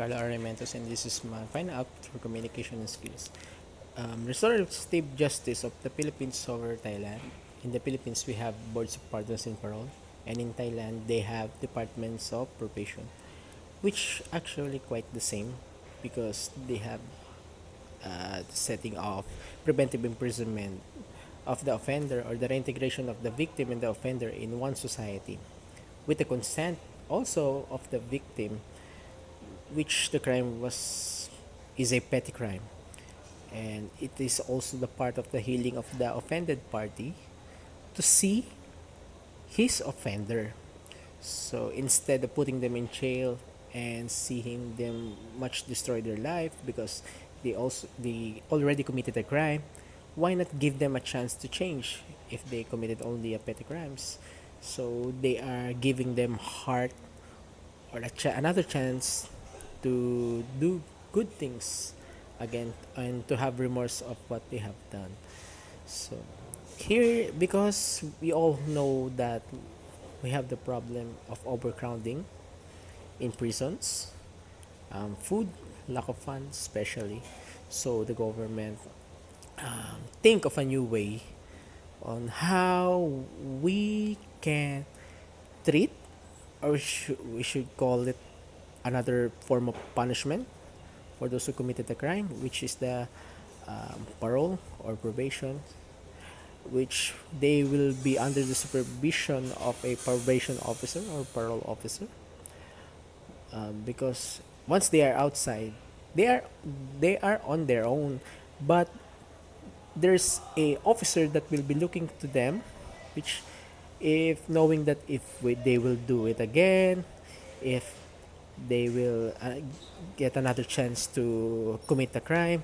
Carla Arrementos, and this is my final app for communication and skills. Restorative justice of the Philippines over Thailand. In the Philippines, we have boards of pardons and parole, and in Thailand, they have departments of probation, which actually quite the same because they have the setting of preventive imprisonment of the offender or the reintegration of the victim and the offender in one society with the consent also of the victim, which the crime was is a petty crime, and it is also the part of the healing of the offended party to see his offender. So instead of putting them in jail and seeing them much destroy their life because they already committed a crime, why not give them a chance to change if they committed only a petty crimes? So they are giving them heart or another chance to do good things again and to have remorse of what they have done. So here, because we all know that we have the problem of overcrowding in prisons, food, lack of funds, especially. So the government think of a new way on how we can treat, or we should call it another form of punishment for those who committed the crime, which is the parole or probation, which they will be under the supervision of a probation officer or parole officer, because once they are outside, they are they are on their own, but there's a officer that will be looking to them, which if knowing that if they will do it again, if they will get another chance to commit a crime,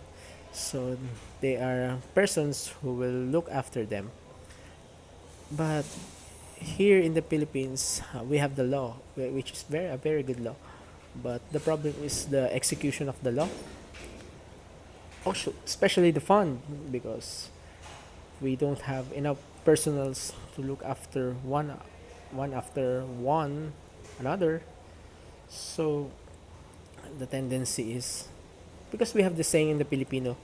so they are persons who will look after them. But here in the Philippines, we have the law, which is a very good law. But the problem is the execution of the law, also especially the fund, because we don't have enough personals to look after one after one another. So the tendency is, because we have the saying in the Filipino,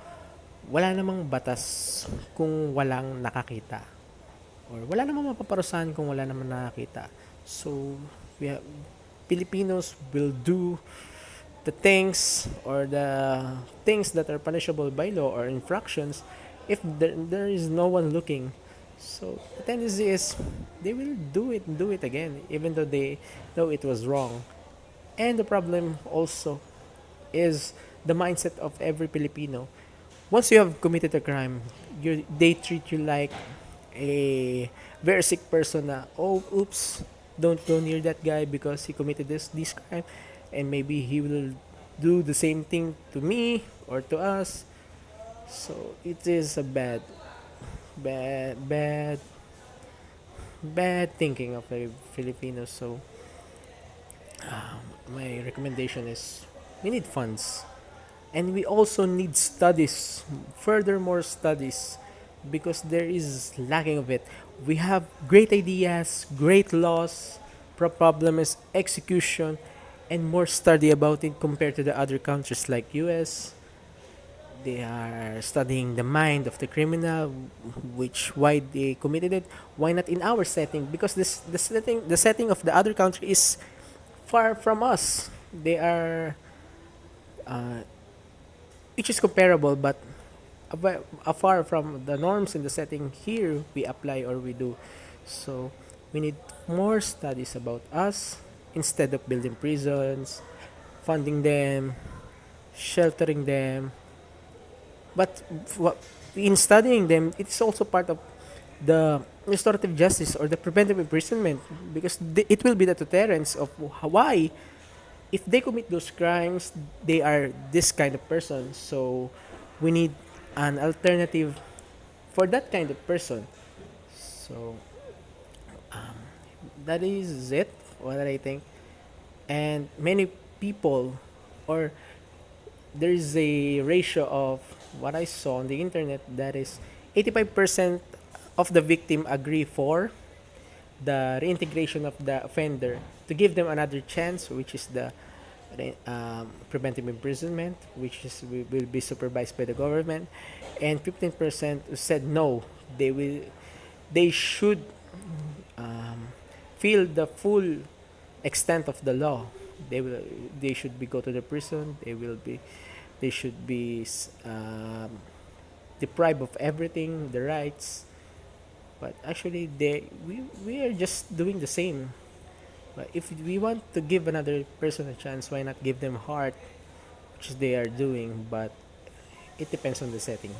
wala namang batas kung walang nakakita, or wala namang mapaparusahan kung wala namang nakakita. So we have, Filipinos will do the things or the things that are punishable by law or infractions if there is no one looking. So the tendency is they will do it again even though they know it was wrong. And the problem also is the mindset of every Filipino. Once you have committed a crime, they treat you like a very sick person na, oh, oops, don't go near that guy because he committed this crime, and maybe he will do the same thing to me or to us. So it is a bad, bad, bad thinking of a Filipino. So my recommendation is we need funds, and we also need studies, furthermore studies, because there is lacking of it. We have great ideas, great laws. Problem is execution, and more study about it compared to the other countries like US. They are studying the mind of the criminal, which why they committed it. Why not in our setting? Because the setting of the other country is far from us. They are, which is comparable, but afar from the norms in the setting here we apply or we do. So we need more studies about us instead of building prisons, funding them, sheltering them. But in studying them, it's also part of the restorative justice or the preventive imprisonment, because it will be the deterrence of why, if they commit those crimes, they are this kind of person. So we need an alternative for that kind of person. So that is it, what I think. And many people, or there is a ratio of what I saw on the internet, that is 85% of the victim agree for the reintegration of the offender to give them another chance, which is the preventive imprisonment, which will be supervised by the government, and 15% said no. They should feel the full extent of the law. They will they should be go to the prison. They should be deprived of everything, the rights. But actually, we are just doing the same. But if we want to give another person a chance, why not give them heart, which they are doing? But it depends on the setting.